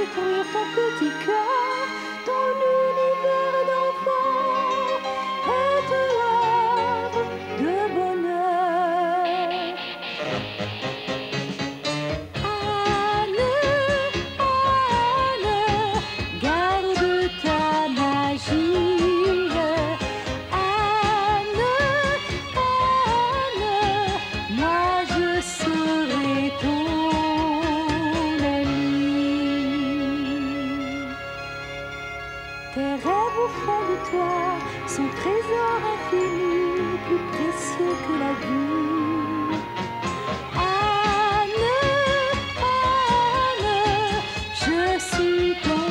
détruire ton petit cœur, ton univers d'enfant est un havre de bonheur. Anne, Anne, garde ta magie. Anne, Anne, moi je serai ton tes rêves au fond de toi sont trésor infini, plus précieux que la vie. Anne, Anne, je suis ton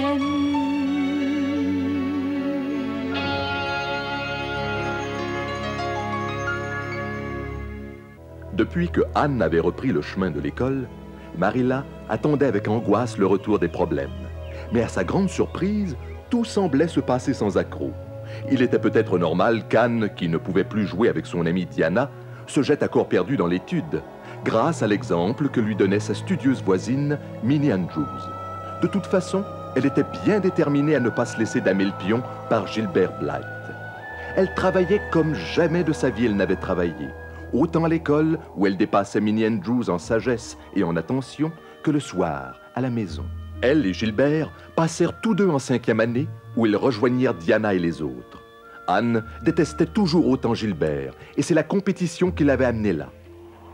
ami. Depuis que Anne avait repris le chemin de l'école, Marilla attendait avec angoisse le retour des problèmes. Mais à sa grande surprise, tout semblait se passer sans accroc. Il était peut-être normal qu'Anne, qui ne pouvait plus jouer avec son amie Diana, se jette à corps perdu dans l'étude, grâce à l'exemple que lui donnait sa studieuse voisine, Minnie Andrews. De toute façon, elle était bien déterminée à ne pas se laisser damer le pion par Gilbert Blythe. Elle travaillait comme jamais de sa vie elle n'avait travaillé, autant à l'école, où elle dépassait Minnie Andrews en sagesse et en attention, que le soir, à la maison. Elle et Gilbert passèrent tous deux en 5e année, où ils rejoignirent Diana et les autres. Anne détestait toujours autant Gilbert, et c'est la compétition qui l'avait amené là.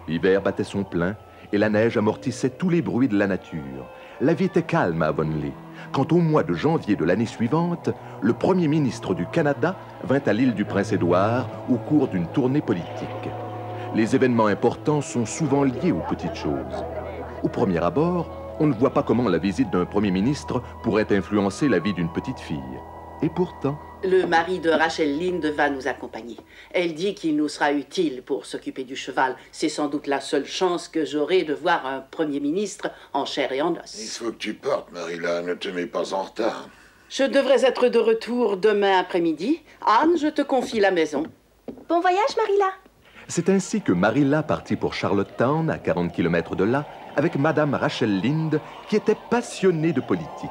L'hiver battait son plein, et la neige amortissait tous les bruits de la nature. La vie était calme à Avonlea, quand au mois de janvier de l'année suivante, le premier ministre du Canada vint à l'île du Prince-Édouard au cours d'une tournée politique. Les événements importants sont souvent liés aux petites choses. Au premier abord, on ne voit pas comment la visite d'un premier ministre pourrait influencer la vie d'une petite fille. Et pourtant... Le mari de Rachel Lynde va nous accompagner. Elle dit qu'il nous sera utile pour s'occuper du cheval. C'est sans doute la seule chance que j'aurai de voir un premier ministre en chair et en os. Il faut que tu partes, Marilla. Ne te mets pas en retard. Je devrais être de retour demain après-midi. Anne, je te confie la maison. Bon voyage, Marilla. C'est ainsi que Marilla partit pour Charlottetown, à 40 km de là, avec Madame Rachel Lynde, qui était passionnée de politique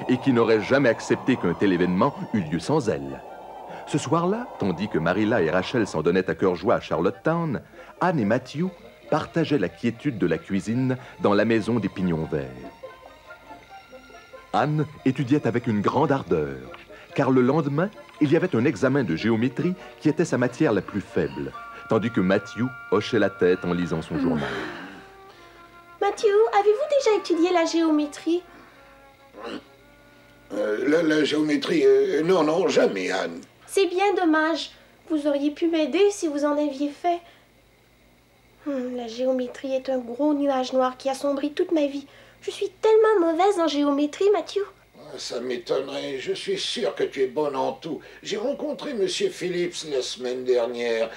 et qui n'aurait jamais accepté qu'un tel événement eût lieu sans elle. Ce soir-là, tandis que Marilla et Rachel s'en donnaient à cœur joie à Charlottetown, Anne et Matthew partageaient la quiétude de la cuisine dans la maison des Pignons Verts. Anne étudiait avec une grande ardeur, car le lendemain, il y avait un examen de géométrie qui était sa matière la plus faible, tandis que Matthew hochait la tête en lisant son journal. Matthew, avez-vous déjà étudié la géométrie? La géométrie, non, non, jamais, Anne. C'est bien dommage. Vous auriez pu m'aider si vous en aviez fait. La géométrie est un gros nuage noir qui assombrit toute ma vie. Je suis tellement mauvaise en géométrie, Matthew. Ça m'étonnerait. Je suis sûr que tu es bonne en tout. J'ai rencontré M. Phillips la semaine dernière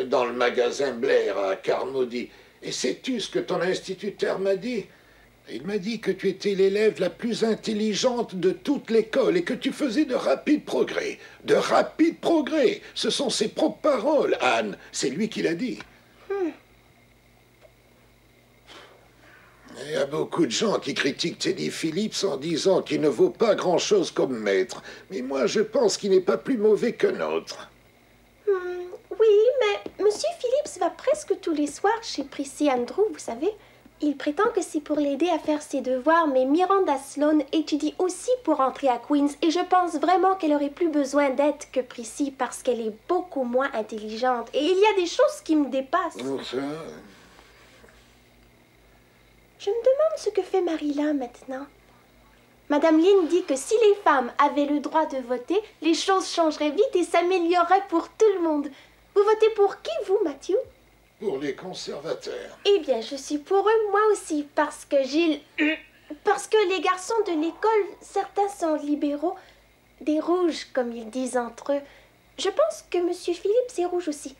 dans le magasin Blair à Carmody. Et sais-tu ce que ton instituteur m'a dit? Il m'a dit que tu étais l'élève la plus intelligente de toute l'école et que tu faisais de rapides progrès. De rapides progrès. Ce sont ses propres paroles, Anne. C'est lui qui l'a dit. Il y a beaucoup de gens qui critiquent Teddy Phillips en disant qu'il ne vaut pas grand-chose comme maître. Mais moi, je pense qu'il n'est pas plus mauvais que nôtre. Oui, mais Monsieur Phillips va presque tous les soirs chez Prissy Andrew, vous savez. Il prétend que c'est pour l'aider à faire ses devoirs, mais Miranda Sloane étudie aussi pour entrer à Queen's et je pense vraiment qu'elle aurait plus besoin d'aide que Prissy parce qu'elle est beaucoup moins intelligente. Et il y a des choses qui me dépassent. Ça... Je me demande ce que fait Marilla maintenant. Madame Lynde dit que si les femmes avaient le droit de voter, les choses changeraient vite et s'amélioreraient pour tout le monde. Vous votez pour qui, vous, Matthew? Pour les conservateurs. Eh bien, je suis pour eux, moi aussi, parce que parce que les garçons de l'école, certains sont libéraux, des rouges, comme ils disent entre eux. Je pense que Monsieur Phillips est rouge aussi,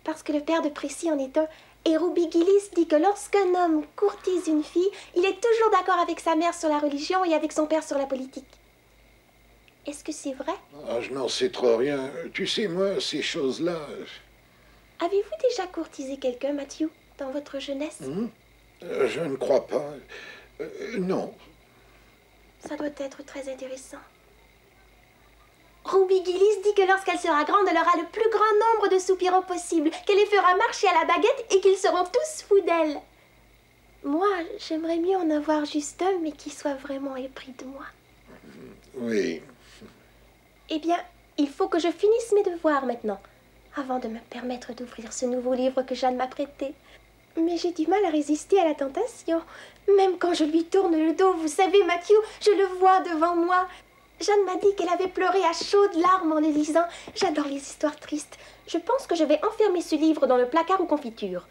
parce que le père de Prissy en est un. Et Ruby Gillis dit que lorsqu'un homme courtise une fille, il est toujours d'accord avec sa mère sur la religion et avec son père sur la politique. Est-ce que c'est vrai? Ah, je n'en sais trop rien. Tu sais, moi, ces choses-là... Avez-vous déjà courtisé quelqu'un, Matthew, dans votre jeunesse? Je ne crois pas. Non. Ça doit être très intéressant. Ruby Gillis dit que lorsqu'elle sera grande, elle aura le plus grand nombre de soupirants possible, qu'elle les fera marcher à la baguette et qu'ils seront tous fous d'elle. Moi, j'aimerais mieux en avoir juste un, mais qui soit vraiment épris de moi. Oui. Eh bien, il faut que je finisse mes devoirs maintenant, avant de me permettre d'ouvrir ce nouveau livre que Jeanne m'a prêté. Mais j'ai du mal à résister à la tentation. Même quand je lui tourne le dos, vous savez, Matthew, je le vois devant moi. Jeanne m'a dit qu'elle avait pleuré à chaudes larmes en le lisant. J'adore les histoires tristes. Je pense que je vais enfermer ce livre dans le placard aux confitures.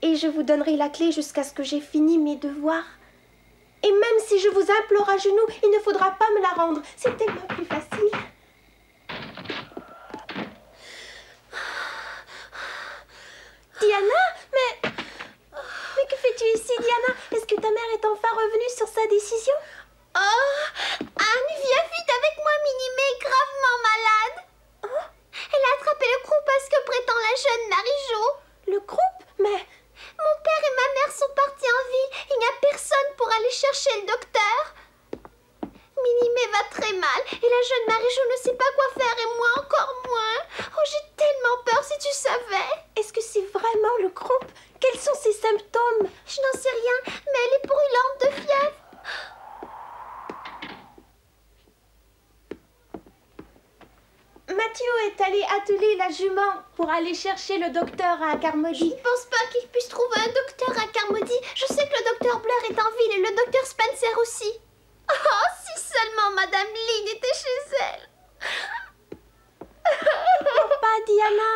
Et je vous donnerai la clé jusqu'à ce que j'ai fini mes devoirs. Et même si je vous implore à genoux, il ne faudra pas me la rendre. C'est tellement plus facile. Diana, mais que fais-tu ici, Diana? Est-ce que ta mère est enfin revenue sur sa décision? Oh, Anne, viens vite avec moi, Minnie-May est gravement malade. Oh? Elle a attrapé le croup à ce que prétend la jeune Marie-Jo. Le croup? Mais... Mon père et ma mère sont partis en ville. Il n'y a personne pour aller chercher le docteur. Minnie-May va très mal et la jeune Marie-Jo ne sait pas quoi faire et moi encore moins. Oh, j'ai tellement peur si tu savais. Est-ce que c'est vraiment le croup? Quels sont ses symptômes? Je n'en sais rien, mais elle est brûlante de fièvre. Matthew est allé atteler la jument pour aller chercher le docteur à Carmody. Je ne pense pas qu'il puisse trouver un docteur à Carmody. Je sais que le docteur Blair est en ville et le docteur Spencer aussi. Oh, si seulement Madame Lynn était chez elle. Pas Diana,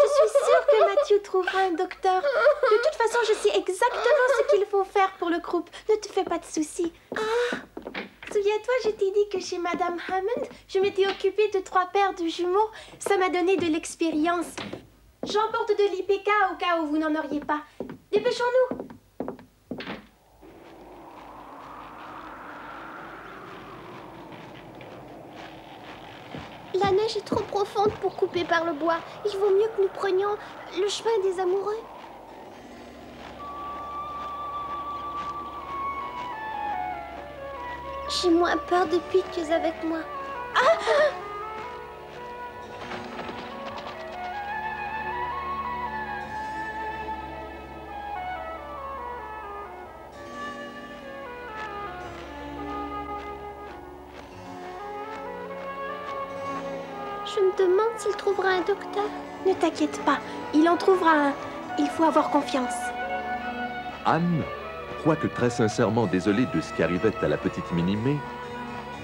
je suis sûre que Matthew trouvera un docteur. De toute façon, je sais exactement ce qu'il faut faire pour le croup. Ne te fais pas de soucis. Souviens-toi, je t'ai dit que chez Madame Hammond, je m'étais occupée de 3 paires de jumeaux. Ça m'a donné de l'expérience. J'emporte de l'IPK au cas où vous n'en auriez pas. Dépêchons-nous. La neige est trop profonde pour couper par le bois. Il vaut mieux que nous prenions le chemin des amoureux. J'ai moins peur depuis que tu es avec moi. Je me demande s'il trouvera un docteur. Ne t'inquiète pas, il en trouvera un. Il faut avoir confiance. Anne, quoique très sincèrement désolée de ce qui arrivait à la petite Minnie-May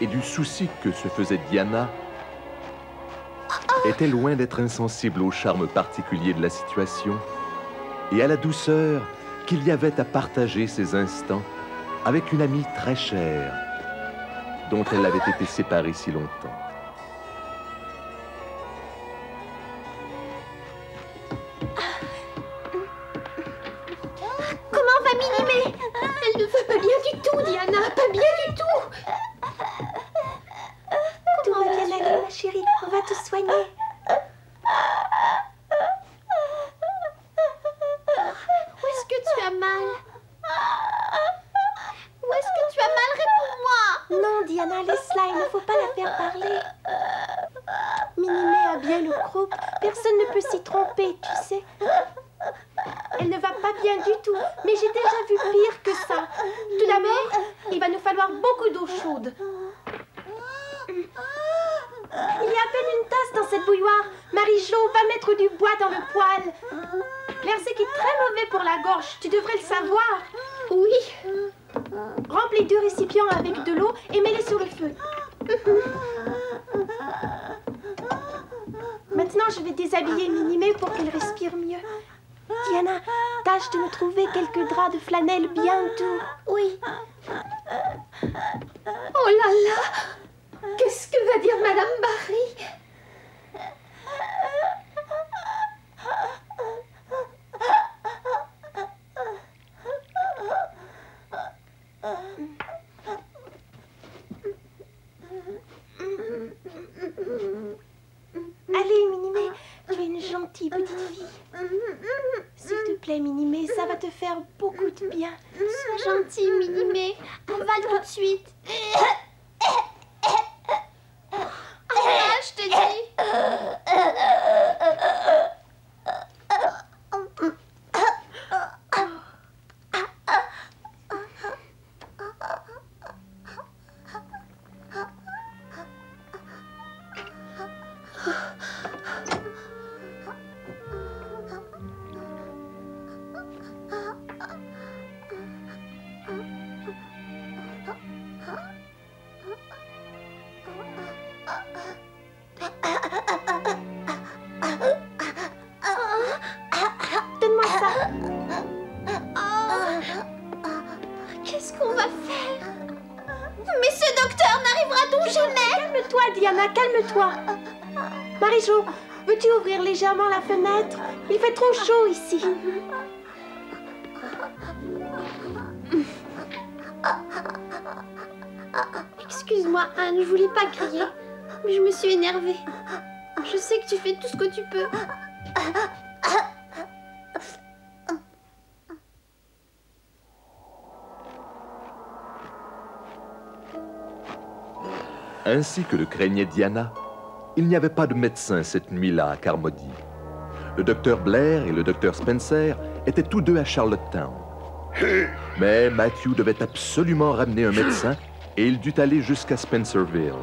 et du souci que se faisait Diana, était loin d'être insensible au charme particulier de la situation et à la douceur qu'il y avait à partager ces instants avec une amie très chère dont elle avait été séparée si longtemps. Comment va Minnie-May? Elle ne va pas bien du tout, Diana, pas bien du tout. Tout va bien aller, ma chérie. On va te soigner. Où est-ce que tu as mal? Où est-ce que tu as mal? Réponds-moi. Non, Diana, laisse-la. Il ne faut pas la faire parler. Minnie-May a bien le croup. Personne ne peut s'y tromper, tu sais. Elle ne va pas bien du tout, mais j'ai déjà vu pire que ça. Tout d'abord, il va nous falloir beaucoup d'eau chaude. Il y a à peine une tasse dans cette bouilloire. Marie-Jo, va mettre du bois dans le poêle. L'air sec est très mauvais pour la gorge, tu devrais le savoir. Oui. Remplis 2 récipients avec de l'eau et mets-les sur le feu. Maintenant, je vais déshabiller Minnie-May pour qu'elle respire mieux. Diana, tâche de me trouver quelques draps de flanelle bien doux. Oui. Oh là là! Qu'est-ce que va dire Madame Barry? Allez, Minnie-May, tu es une gentille petite fille. S'il te plaît, Minnie-May, ça va te faire beaucoup de bien. Sois gentille, Minnie-May. Avale tout de suite. plus jamais. Calme-toi, Diana, calme-toi. Marie-Jo, veux-tu ouvrir légèrement la fenêtre? Il fait trop chaud ici. Excuse-moi, Anne, je voulais pas crier, mais je me suis énervée. Je sais que tu fais tout ce que tu peux. Ainsi que le craignait Diana, il n'y avait pas de médecin cette nuit-là à Carmody. Le docteur Blair et le docteur Spencer étaient tous deux à Charlottetown. Mais Matthew devait absolument ramener un médecin et il dut aller jusqu'à Spencerville.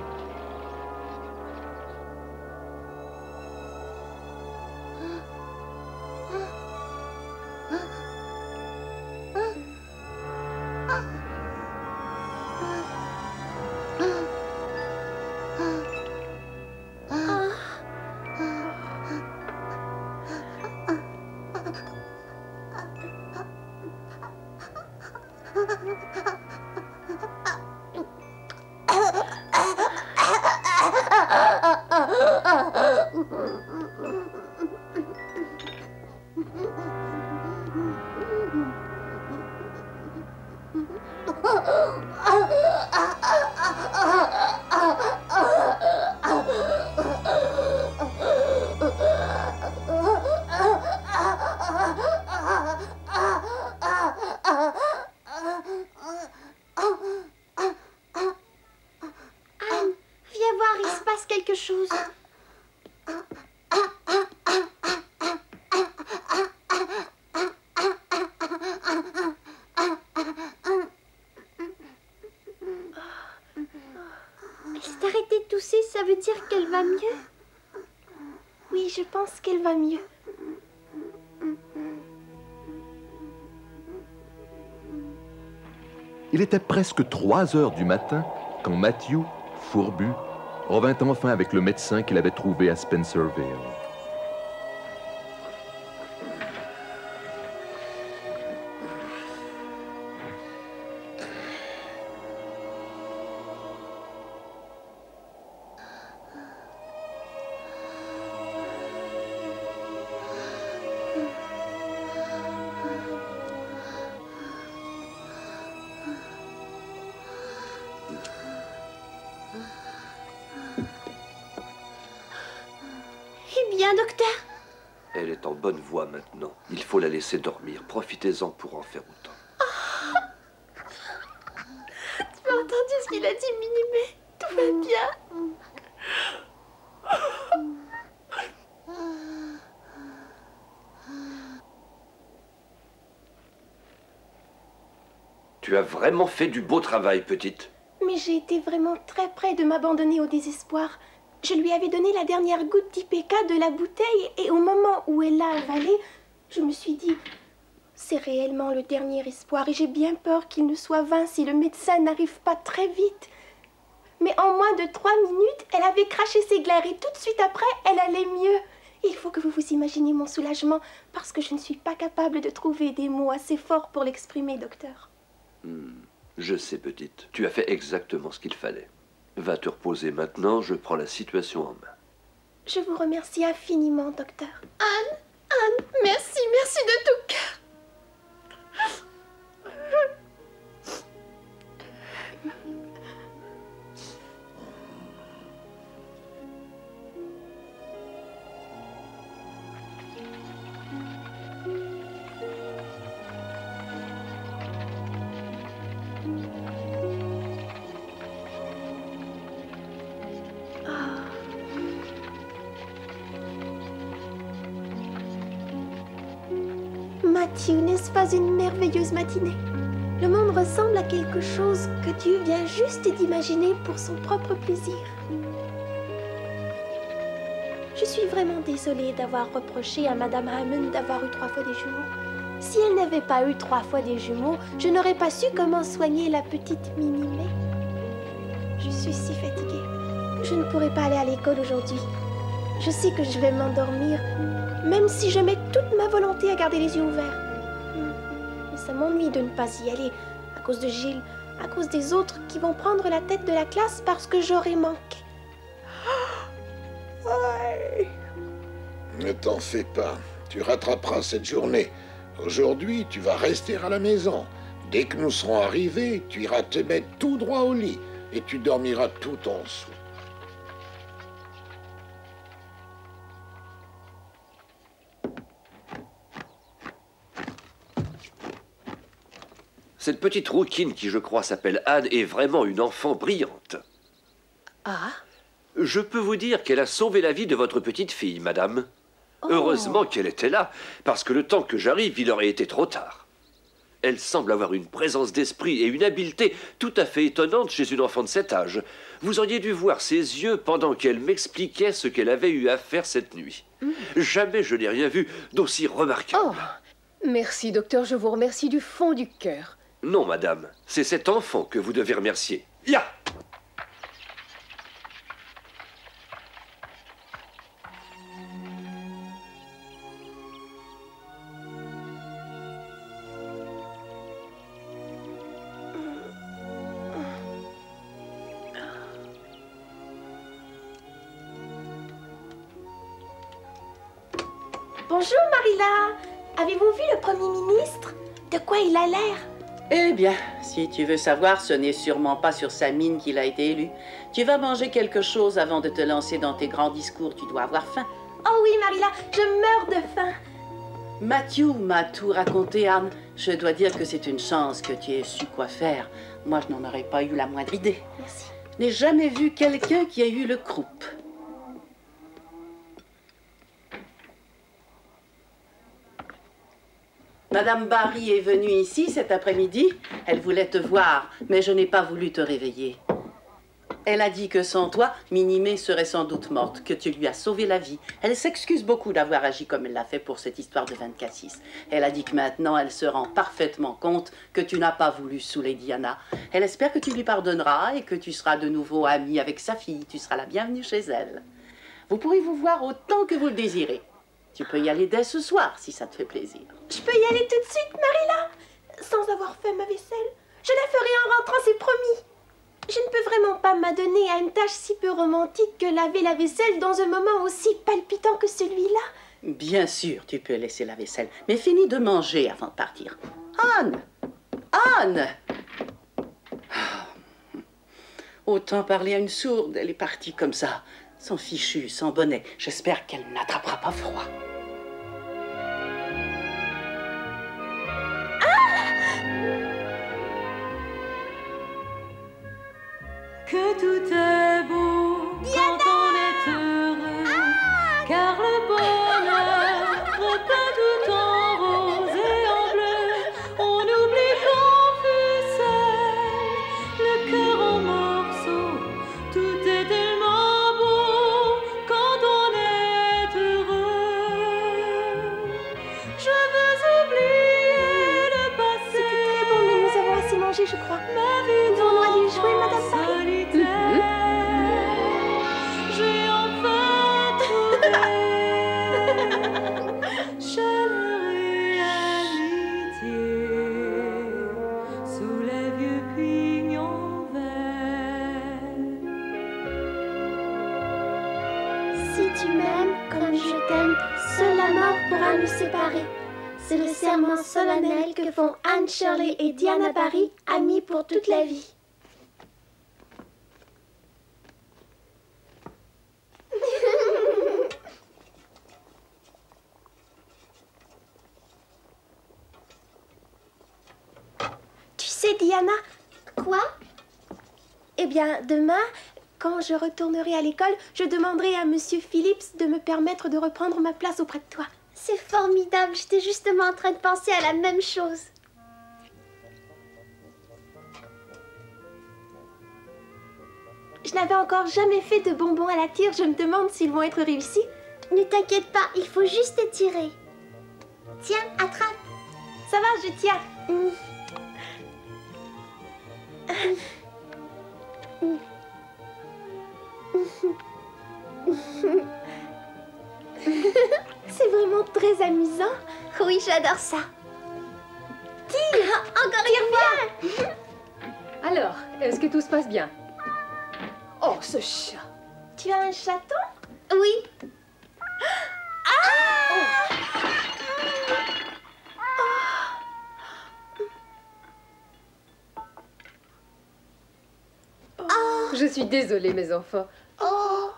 Ça veut dire qu'elle va mieux? Oui, je pense qu'elle va mieux. Il était presque 3 heures du matin quand Matthew, fourbu, revint enfin avec le médecin qu'il avait trouvé à Spencerville. Docteur? Elle est en bonne voie maintenant. Il faut la laisser dormir. Profitez-en pour en faire autant. Tu as entendu ce qu'il a dit, Minimé? Tout va bien. Tu as vraiment fait du beau travail, petite. Mais j'ai été vraiment très près de m'abandonner au désespoir. Je lui avais donné la dernière goutte d'IPK de la bouteille et au moment où elle l'a avalée, je me suis dit, c'est réellement le dernier espoir et j'ai bien peur qu'il ne soit vain si le médecin n'arrive pas très vite. Mais en moins de 3 minutes, elle avait craché ses glaires et tout de suite après, elle allait mieux. Il faut que vous vous imaginiez mon soulagement parce que je ne suis pas capable de trouver des mots assez forts pour l'exprimer, docteur. Je sais, petite. Tu as fait exactement ce qu'il fallait. Va te reposer maintenant, je prends la situation en main. Je vous remercie infiniment, docteur. Anne, merci de tout cœur. Matthew, n'est-ce pas une merveilleuse matinée? Le monde ressemble à quelque chose que Dieu vient juste d'imaginer pour son propre plaisir. Je suis vraiment désolée d'avoir reproché à Madame Hammond d'avoir eu 3 fois des jumeaux. Si elle n'avait pas eu 3 fois des jumeaux, je n'aurais pas su comment soigner la petite Minimé. Je suis si fatiguée. Je ne pourrai pas aller à l'école aujourd'hui. Je sais que je vais m'endormir, même si je mets toute ma volonté à garder les yeux ouverts. Mais ça m'ennuie de ne pas y aller à cause de Gilles. à cause des autres qui vont prendre la tête de la classe parce que j'aurai manqué. Ouais. Ne t'en fais pas, tu rattraperas cette journée. Aujourd'hui, tu vas rester à la maison. Dès que nous serons arrivés, tu iras te mettre tout droit au lit et tu dormiras tout en dessous. Cette petite rouquine qui, je crois, s'appelle Anne est vraiment une enfant brillante. Ah? Je peux vous dire qu'elle a sauvé la vie de votre petite fille, madame. Oh. Heureusement qu'elle était là, parce que le temps que j'arrive, il aurait été trop tard. Elle semble avoir une présence d'esprit et une habileté tout à fait étonnante chez une enfant de cet âge. Vous auriez dû voir ses yeux pendant qu'elle m'expliquait ce qu'elle avait eu à faire cette nuit. Jamais je n'ai rien vu d'aussi remarquable. Oh, merci, docteur, je vous remercie du fond du cœur. Non, madame, c'est cet enfant que vous devez remercier. Ya! Bonjour Marilla. Avez-vous vu le Premier ministre? De quoi il a l'air? Eh bien, si tu veux savoir, ce n'est sûrement pas sur sa mine qu'il a été élu. Tu vas manger quelque chose avant de te lancer dans tes grands discours. Tu dois avoir faim. Oh oui, Marilla, je meurs de faim. Matthew m'a tout raconté, Anne. Je dois dire que c'est une chance que tu aies su quoi faire. Moi, je n'en aurais pas eu la moindre idée. Merci. Je n'ai jamais vu quelqu'un qui a eu le croup. Madame Barry est venue ici cet après-midi. Elle voulait te voir, mais je n'ai pas voulu te réveiller. Elle a dit que sans toi, Minnie serait sans doute morte, que tu lui as sauvé la vie. Elle s'excuse beaucoup d'avoir agi comme elle l'a fait pour cette histoire de 24-6. Elle a dit que maintenant, elle se rend parfaitement compte que tu n'as pas voulu saouler Diana. Elle espère que tu lui pardonneras et que tu seras de nouveau amie avec sa fille. Tu seras la bienvenue chez elle. Vous pourrez vous voir autant que vous le désirez. Tu peux y aller dès ce soir, si ça te fait plaisir. Je peux y aller tout de suite, Marilla? Sans avoir fait ma vaisselle? Je la ferai en rentrant, c'est promis. Je ne peux vraiment pas m'adonner à une tâche si peu romantique que laver la vaisselle dans un moment aussi palpitant que celui-là. Bien sûr, tu peux laisser la vaisselle, mais finis de manger avant de partir. Anne! Anne! Autant parler à une sourde, elle est partie comme ça, sans fichu, sans bonnet. J'espère qu'elle n'attrapera pas froid. Que tout est beau quand on est heureux, car le bonheur repeint tout en rose et en bleu. On oublie qu'on fut seul, le cœur en morceaux. Tout est tellement beau quand on est heureux. Je veux oublier le passé. C'était très bon, mais nous avons assez mangé, je crois. Nous allons aller jouer, Madame Barry. J'ai enfin trouvé chaleur et amitié sous les vieux pignons verts. Si tu m'aimes comme je t'aime, seule la mort pourra nous séparer. C'est le serment solennel que font Anne Shirley et Diana Barry, amies pour toute la vie. Tu sais, Diana, Quoi? eh bien, demain, quand je retournerai à l'école, je demanderai à Monsieur Phillips de me permettre de reprendre ma place auprès de toi. C'est formidable, j'étais justement en train de penser à la même chose. Je n'avais encore jamais fait de bonbons à la tire, je me demande s'ils vont être réussis. Ne t'inquiète pas, il faut juste étirer. Tiens, attrape. Ça va, je tiens. C'est vraiment très amusant. Oui, j'adore ça. Tire, Encore une fois. Alors, est-ce que tout se passe bien? Oh, ce chat! Tu as un chaton? Oui. Je suis désolée, mes enfants. Oh.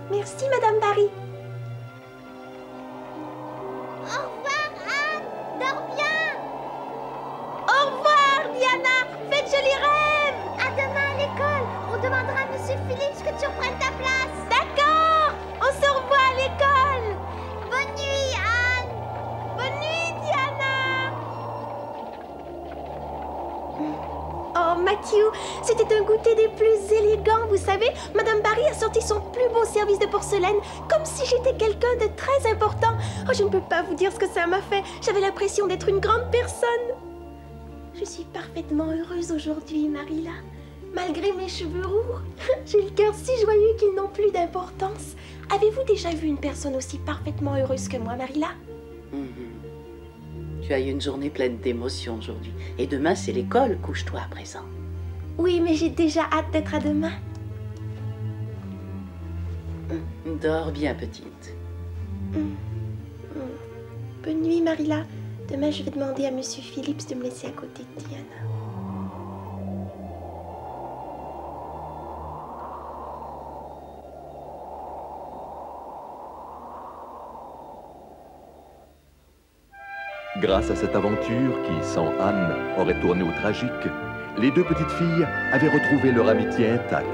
Merci, Madame Barry. Au revoir, Anne. Dors bien. Au revoir, Diana. Faites jolis rêves. À demain à l'école. On demandera à Monsieur Phillips que tu reprennes ta place. D'accord. On se revoit à l'école. Bonne nuit, Anne. Bonne nuit, Diana. Oh, Matthew, c'était un goûter des plus élégants, vous savez. Madame Barry a sorti son plus beau service de porcelaine, comme si j'étais quelqu'un de très important. Oh, je ne peux pas vous dire ce que ça m'a fait. J'avais l'impression d'être une grande personne. Je suis parfaitement heureuse aujourd'hui, Marilla. Malgré mes cheveux roux, j'ai le cœur si joyeux qu'ils n'ont plus d'importance. Avez-vous déjà vu une personne aussi parfaitement heureuse que moi, Marilla? Tu as eu une journée pleine d'émotions aujourd'hui. Et demain, c'est l'école. Couche-toi à présent. Oui, mais j'ai déjà hâte d'être à demain. Dors bien, petite. Bonne nuit, Marilla. Demain, je vais demander à Monsieur Phillips de me laisser à côté de Diana. Grâce à cette aventure qui, sans Anne, aurait tourné au tragique, les deux petites filles avaient retrouvé leur amitié intacte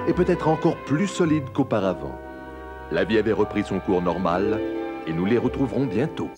et peut-être encore plus solide qu'auparavant. La vie avait repris son cours normal et nous les retrouverons bientôt.